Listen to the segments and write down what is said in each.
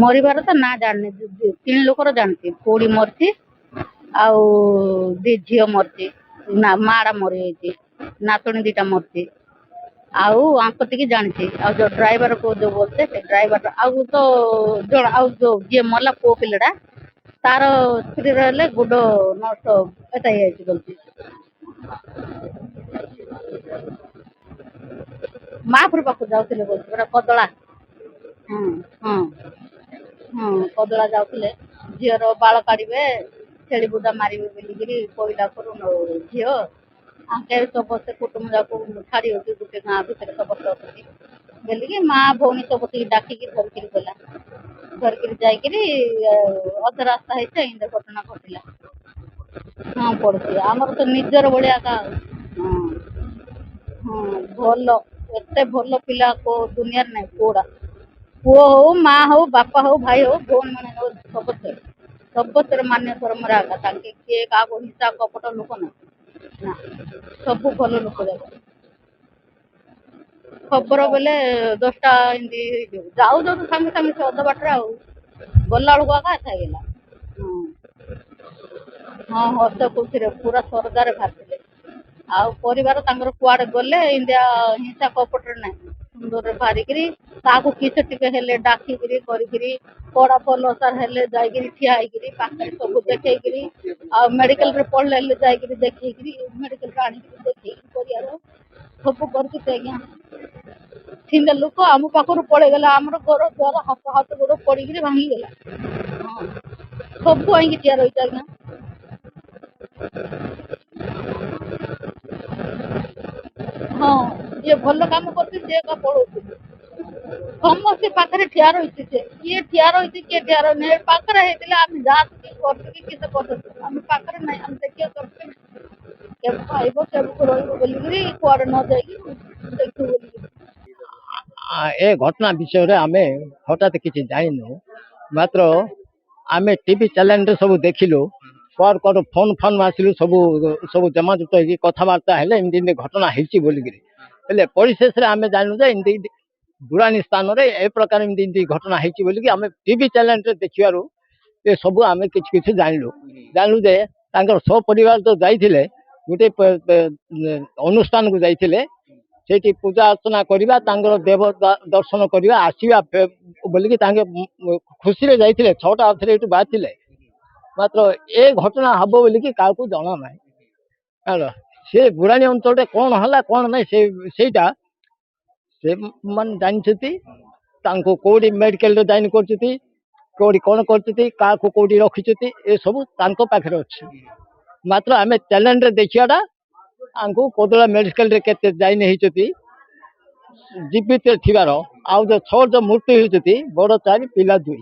ମରିବାର ତ ନା ଜାଣିନି, ତିନି ଲୋକର ଜାଣିଛି। ପୁଅଟି ମରିଛି, ଆଉ ଦି ଝିଅ ମରିଛି, ନା ମାଟା ମରିଯାଇଛି, ନାତୁଣୀ ଦିଟା ମରିଛି। ଆଉ ଆଙ୍କ ଟିକେ ଜାଣିଛି। ଆଉ ଯୋଉ ଡ୍ରାଇଭର ଯୋଉ ବୋଲତେ ସେ ଡ୍ରାଇଭର ଆଉ ତ ଜଣ ଆଉ ଯୋଉ ଯିଏ ମଲା ପୁଅ ପିଲାଟା ତାର ସ୍ତ୍ରୀର ହେଲେ ଗୁଡ ନଷ୍ଟ ଏଟା ହେଇଯାଇଛି ବୋଲଛି। ମାପୁର ପାଖକୁ ଯାଉଥିଲେ ବୋଲଛି ପୁରା କଦଳା। ହଁ ହଁ ହଁ କଦଳା ଯାଉଥିଲେ, ଝିଅର ବାଳ କାଢିବେ, ଛେଳି ବୁଦା ମାରିବେ ବୋଲିକିରି କହିଲା କରୁ ଝିଅ ଆଙ୍କେ ସମସ୍ତେ କୁଟୁମ୍ବ ଯାକୁ ଛାଡି ହଉଛି ଗୋଟେ ଗାଁ ଭିତରେ ସମସ୍ତେ ଅଛନ୍ତି ବୋଲିକି ମା ଭଉଣୀ ସବୁଠିକି ଡାକିକି ଧରିକିରି ଗଲା। ଧରିକିରି ଯାଇକିରି ଅଧ ରାସ୍ତା ହେଇছে ଏମିତି ଘଟଣା ଘଟିଲା। ହଁ ପଡୁଛି, ଆମର ତ ନିଜର ଭଳିଆ ଏକା। ହଁ ହଁ ଭଲ, ଏତେ ଭଲ ପିଲା କୋଉ ଦୁନିଆରେ ନାହିଁ। ପୁଅଟା ପୁଅ ହଉ, ମା ହଉ, ବାପା ହଉ, ଭାଇ ହଉ, ଭଉଣୀ ମାନେ ହଉ, ସବୁଥିରେ ମାନ୍ୟ ଧର୍ମରେ ଆକା। ତାଙ୍କେ କିଏ କାହାକୁ ହିଂସା କପଟ ଲୋକ ନାହିଁ ନା, ସବୁ ଭଲ ଲୋକ ଯାକ। ଖବର ବେଲେ 10ଟା ଏମିତି ହେଇଯିବ, ଯାଉ ଯାଉ ତ ସାଙ୍ଗେ ସାଙ୍ଗେ ସେ ଅଧ ବାଟରେ ଆଉ ଗଲା ବେଳକୁ ଆକା ଏଥା ହେଇଗଲା। ହଁ ହସ ଖୁସିରେ ପୁରା ସ୍ୱର୍ଗରେ ଭାସିଲେ। ଆଉ ପରିବାର ତାଙ୍କର କୁଆଡେ ଗଲେ ଇଣ୍ଡିଆ ହିଂସା କପଟରେ ନାହିଁ, ସୁନ୍ଦରରେ ବାହାରିକିରି କାହାକୁ କିଛି ଟିକେ ହେଲେ ଡାକିକିରି କରିକିରି ପଡା ପଲସାର ହେଲେ ଯାଇକିରି ଠିଆ ହେଇକିରି ପାଖରେ ସବୁ ଦେଖେଇକିରି, ଆଉ ମେଡିକାଲରେ ପଡିଲେ ହେଲେ ଯାଇକିରି ଦେଖେଇକିରି ମେଡିକାଲରେ ଆଣିକିରି ଦେଖେଇକିରି ପରିବାର ସବୁ କରିକି ସେ ଆଜ୍ଞା ଥିନେ ଲୋକ ଆମ ପାଖରୁ ପଳେଇଗଲା। ଆମର ଘର ଦ୍ୱାର ହାତ ଗୋଡ ପଡିକିରି ଭାଙ୍ଗିଗଲା। ହଁ ସବୁ ଆଣିକି ଠିଆ ରହିଛି ଆଜ୍ଞା। ହଁ ଯିଏ ଭଲ କାମ କରୁଛି ସିଏ ଏକା ପଳଉଛି, ସମସ୍ତେ ପାଖରେ ଠିଆ ରହିଛି। ସେ କିଏ ଠିଆ ରହିଛି କିଏ ଠିଆ ରହିନି, ପାଖରେ ହେଇଥିଲେ ଆମେ ଯାହା କରୁଛୁ କି କିସ କରୁଛୁ, ଆମେ ପାଖରେ ନାହିଁ, ଆମେ ଦେଖିବା ଦରକାର କେବେ ଖାଇବ କେବେକୁ ରହିବ ବୋଲିକିରି କୁଆଡେ ନ ଯାଇକି ଦେଖିବୁ ବୋଲିକିରି। ଏ ଘଟଣା ବିଷୟରେ ଆମେ ହଠାତ୍ କିଛି ଜାଣିନୁ, ମାତ୍ର ଆମେ ଟିଭି ଚ୍ୟାନେଲରେ ସବୁ ଦେଖିଲୁ, କୁଆଡୁ କୁଆଡୁ ଫୋନ୍ ଆସିଲୁ, ସବୁ ଜମାଜୁଟ ହେଇକି କଥାବାର୍ତ୍ତା ହେଲେ ଏମିତି ଏମିତି ଘଟଣା ହେଇଛି ବୋଲିକିରି। ହେଲେ ପରିଶେଷରେ ଆମେ ଜାଣିଲୁ ଯେ ଏମିତି ବୁରାଣୀ ସ୍ଥାନରେ ଏ ପ୍ରକାର ଏମିତି ଏମିତି ଘଟଣା ହେଇଛି ବୋଲିକି ଆମେ ଟିଭି ଚ୍ୟାନେଲରେ ଦେଖିବାରୁ ଏ ସବୁ ଆମେ କିଛି କିଛି ଜାଣିଲୁ ଯେ ତାଙ୍କର ସପରିବାର ତ ଯାଇଥିଲେ ଗୋଟେ ଅନୁଷ୍ଠାନକୁ ଯାଇଥିଲେ, ସେଇଠି ପୂଜା ଅର୍ଚ୍ଚନା କରିବା, ତାଙ୍କର ଦେବ ଦର୍ଶନ କରିବା, ଆସିବା ବୋଲିକି ତାଙ୍କେ ଖୁସିରେ ଯାଇଥିଲେ। 6ଟା ଅଥରେ ଏଇଠୁ ବାହାରିଥିଲେ, ମାତ୍ର ଏ ଘଟଣା ହବ ବୋଲିକି କାହାକୁ ଜଣା ନାହିଁ। ହେଲା, ସେ ବୁରାଣୀ ଅଞ୍ଚଳରେ କଣ ହେଲା କଣ ନାହିଁ ସେଇଟା ସେମାନେ ଜାଣିଛନ୍ତି। ତାଙ୍କୁ କୋଉଠି ମେଡିକାଲରେ ଜଏନ୍ କରୁଛନ୍ତି, କୋଉଠି କଣ କରୁଛନ୍ତି, କାହାକୁ କୋଉଠି ରଖିଛନ୍ତି, ଏସବୁ ତାଙ୍କ ପାଖରେ ଅଛି। ମାତ୍ର ଆମେ ଚ୍ୟାନେଲରେ ଦେଖିବାଟା ଆମକୁ କୋଦଳା ମେଡିକାଲରେ କେତେ ଜଏନ୍ ହେଇଛନ୍ତି ଜୀବିତ ଥିବାର, ଆଉ ଯୋଉ 6 ଯୋଉ ମୃତ୍ୟୁ ହେଇଛନ୍ତି ବଡ 4 ପିଲା 2।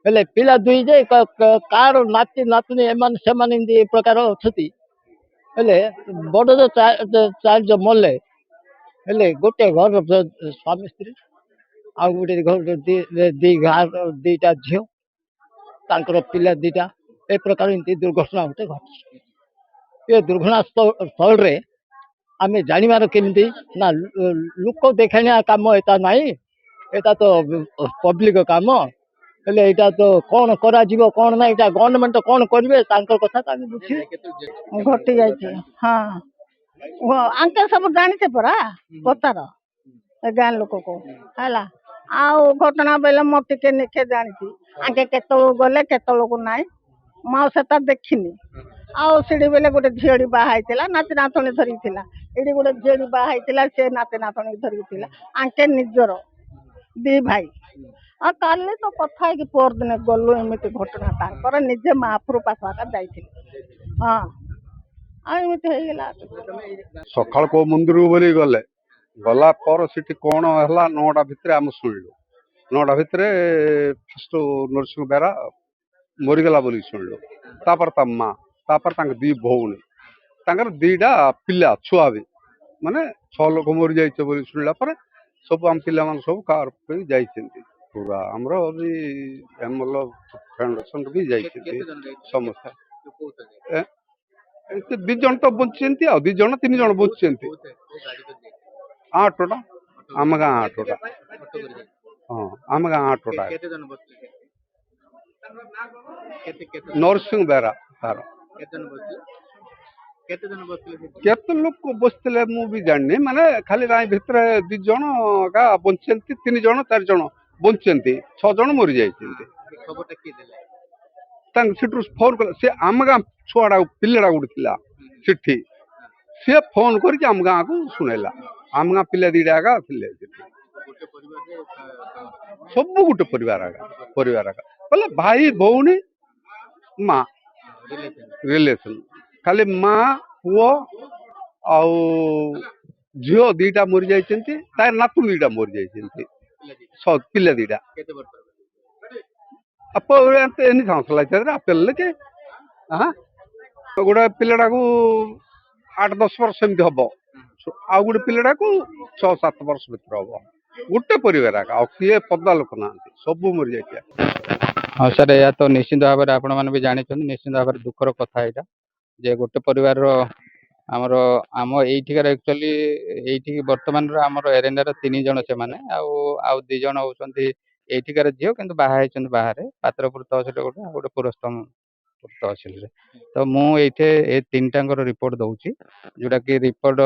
ହେଲେ ପିଲା 2 ଯେ କାହାର ନାତି ନାତୁଣୀ ଏମାନେ ସେମାନେ ଏମିତି ଏ ପ୍ରକାର ଅଛନ୍ତି। ହେଲେ ବଡ ଯୋଉ 4 ଯୋଉ ମଲେ, ହେଲେ ଗୋଟେ ଘରର ସ୍ୱାମୀ ସ୍ତ୍ରୀ, ଆଉ ଗୋଟେ ଘରର ଦିଟା ଝିଅ, ତାଙ୍କର ପିଲା 2ଟା, ଏ ପ୍ରକାର ଏମିତି ଦୁର୍ଘଟଣା ଗୋଟେ ଘଟିଛି। ଏ ଦୁର୍ଘଟଣା ସ୍ଥଳରେ ଆମେ ଜାଣିବାର କେମିତି ନା, ଲୋକ ଦେଖାଣିଆ କାମ ଏଟା ନାହିଁ, ଏଟା ତ ପବ୍ଲିକ କାମ। ହେଲେ ଏଇଟା ତ କଣ କରାଯିବ କଣ ନାହିଁ, ଏଇଟା ଗଭର୍ଣ୍ଣମେଣ୍ଟ କଣ କରିବେ ତାଙ୍କ କଥା ଆମେ ବୁଝିବେ। ଘଟି ଯାଇଛି। ହଁ ଆଙ୍କେ ସବୁ ଜାଣିଛେ ପରା କଥାର ଏ ଗାଁ ଲୋକକୁ ହେଲା। ଆଉ ଘଟଣା ବେଲେ ମୋ ଟିକେ ନିଖେ ଜାଣିଛି, ଆଙ୍କେ କେତେବେଳକୁ ଗଲେ କେତେବେଳକୁ ନାହିଁ, ମୁଁ ଆଉ ସେଟା ଦେଖିନି। ଆଉ ସେଠି ବେଲେ ଗୋଟେ ଝିଅଟି ବାହା ହେଇଥିଲା, ନାତି ନାତୁଣୀ ଧରିଥିଲା। ଏଠି ଗୋଟେ ଝିଅଟି ବାହା ହେଇଥିଲା, ସେ ନାତି ନାତୁଣୀ ଧରିଥିଲା। ଆଙ୍କେ ନିଜର 2 ଭାଇ। ଆଉ କାଲି ତ କଥା ହେଇକି ପରଦିନ ଗଲୁ, ଏମିତି ଘଟଣା ତାଙ୍କର ନିଜେ ମାପୁର ପାଖ ଯାଇଥିଲେ। ହଁ ଆଉ ଏମିତି ହେଇଗଲା। ସକାଳ କୋଉ ମନ୍ଦିରକୁ ବୋଲି ଗଲା ପରେ ସେଠି କଣ ହେଲା 9ଟା ଭିତରେ ଆମେ ଶୁଣିଲୁ। 9ଟା ଭିତରେ ଫାଷ୍ଟ ନରସିଂହ ବେହେରା ମରିଗଲା ବୋଲି ଶୁଣିଲୁ। ତାପରେ ତା ମା, ତାପରେ ତାଙ୍କ 2 ଭଉଣୀ, ତାଙ୍କର 2ଟା ପିଲା ଛୁଆ ବି, ମାନେ 6 ଲୋକ ମରିଯାଇଛ ବୋଲି ଶୁଣିଲା ପରେ ସବୁ ଆମ ପିଲାମାନେ ସବୁ କାର ପାଇଁ ଯାଇଛନ୍ତି। ପୁରା ଆମର ବି ଏମଏଲ ଫାଉଣ୍ଡେସନ ବି ଯାଇଛନ୍ତି ସମସ୍ତେ। 2 ଜଣ ତ ବଞ୍ଚିଛନ୍ତି, ଆଉ 2 ଜଣ 3 ଜଣ ବଞ୍ଚିଛନ୍ତି। 8ଟା ଆମ ଗାଁ 8ଟା। ହଁ। ଆମ ଗାଁ ଅଟୋଟା କେତେ ଜଣ ବସିଥିଲେ କେତେ କେତେ ନରସିଂହ ବେରା ତାର କେତେ ଜଣ ବସିଥିଲେ କେତେ ଜଣ ବସିଥିଲେ ସେଠି? କେତେ ଲୋକ ବସିଥିଲେ ମୁଁ ବି ଜାଣିନି ମାନେ ଖାଲି ରାଇ ଭିତରେ 2 ଜଣ ଗା ବଞ୍ଚିଛନ୍ତି 3 ଜଣ 4 ଜଣ ବଞ୍ଚିଛନ୍ତି 6 ଜଣ ମରି ଯାଇଛନ୍ତି ଏ ଖବରଟା କିଏ ଦେଲେ? ତାଙ୍କ ସେଠୁ ଫୋନ କଲେ ସେ ଆମ ଗାଁ ଛୁଆଟା ପିଲାଟା ଗୋଟେ ଥିଲା ସେଠି ସିଏ ଫୋନ କରିକି ଆମ ଗାଁକୁ ଶୁଣେଇଲା ଆମ ଗାଁ ପିଲା 2ଟା ଆଗା ଥିଲେ ସେଠି ଗୋଟେ ପରିବାରରେ ସବୁ ଗୋଟେ ପରିବାର ଆଗା ବୋଲେ ଭାଇ ଭଉଣୀ ମା ରିଲେସନ ରିଲେସନ ଖାଲି ମା ପୁଅ ଆଉ ଝିଅ 2ଟା ମରି ଯାଇଛନ୍ତି ତାର ନାତୁଣୀ 2ଟା ମରି ଯାଇଛନ୍ତି ପିଲା 2ଟା କେତେ ବର୍ଷର? അപ്പോൾ ଏମିତି ସଂସ୍ଥା ଲାଗିଥିଲା ଆପେଲରେ କି ଗୋଟେ ପିଲାଟାକୁ 8-10 ବର୍ଷ ଏମିତି ହବ ଆଉ ଗୋଟେ ପିଲାଟାକୁ 6-7 ବର୍ଷ ଭିତରେ ହବ ଗୋଟେ ପରିବାର ଆକା ଆଉ କିଏ ପଦା ଲୋକ ନାହାନ୍ତି ସବୁ ମରିଯାଇଥିଲା ହଁ ସାର୍ ଏହା ତ ନିଶ୍ଚିନ୍ତ ଭାବରେ ଆପଣମାନେ ବି ଜାଣିଛନ୍ତି ନିଶ୍ଚିନ୍ତ ଭାବରେ ଦୁଃଖର କଥା ଏଇଟା ଯେ ଗୋଟେ ପରିବାରର ଆମର ଆମ ଏଇଠିକାର ଆକ୍ଚୁଆଲି ଏଇଠି ବର୍ତ୍ତମାନର ଆମର ଏରେଙ୍ଗାର 3 ଜଣ ସେମାନେ ଆଉ 2 ଜଣ ହଉଛନ୍ତି ଏଇଠିକାର ଝିଅ କିନ୍ତୁ ବାହା ହେଇଛନ୍ତି ବାହାରେ ପାତ୍ରପୁର ତହସିଲ ଗୋଟେ ଆଉ ଗୋଟେ ପୁରସ୍ତମ ତହସିଲରେ ତ ମୁଁ ଏଇଠି ଏ 3ଟାଙ୍କର ରିପୋର୍ଟ ଦଉଛି ଯୋଉଟା କି ରିପୋର୍ଟ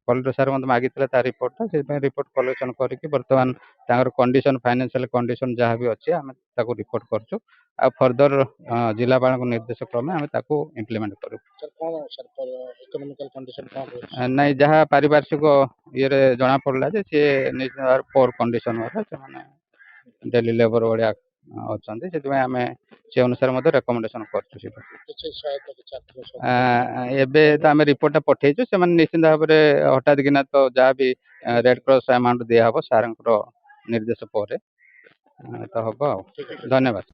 କଲେକ୍ଟର ସାର୍ ମୋତେ ମାଗିଥିଲେ ତା ରିପୋର୍ଟଟା ସେଥିପାଇଁ ରିପୋର୍ଟ କଲେକ୍ସନ କରିକି ବର୍ତ୍ତମାନ ତାଙ୍କର କଣ୍ଡିସନ ଫାଇନାନ୍ସିଆଲ କଣ୍ଡିସନ ଯାହା ବି ଅଛି ଆମେ ତାକୁ ରିପୋର୍ଟ କରୁଛୁ ଆଉ ଫର୍ଦର ଜିଲ୍ଲାପାଳଙ୍କ ନିର୍ଦ୍ଦେଶ କ୍ରମେ ଆମେ ତାକୁ ଇମ୍ପ୍ଲିମେଣ୍ଟ କରିବୁ ନାଇଁ ଯାହା ପାରିପାର୍ଶ୍ୱିକ ଇଏରେ ଜଣା ପଡିଲା ଯେ ସିଏ ନିଜ ପୋର କଣ୍ଡିସନ ସେମାନେ ଡେଲି ଲେବର ଭଳିଆ ଅଛନ୍ତି ସେଥିପାଇଁ ଆମେ ସେ ଅନୁସାରେ ମଧ୍ୟ ରେକମେଣ୍ଡେସନ କରୁଛୁ ସେଇଟା ଏବେ ତ ଆମେ ରିପୋର୍ଟଟା ପଠେଇଛୁ ସେମାନେ ନିଶ୍ଚିନ୍ତ ଭାବରେ ହଠାତ୍ କିନା ତ ଯାହା ବି ରେଡ୍ କ୍ରସ୍ ଆମାଉଣ୍ଟ ଦିଆହବ ସାର୍ଙ୍କର ନିର୍ଦ୍ଦେଶ ପରେ ତ ହବ ଆଉ ଧନ୍ୟବାଦ।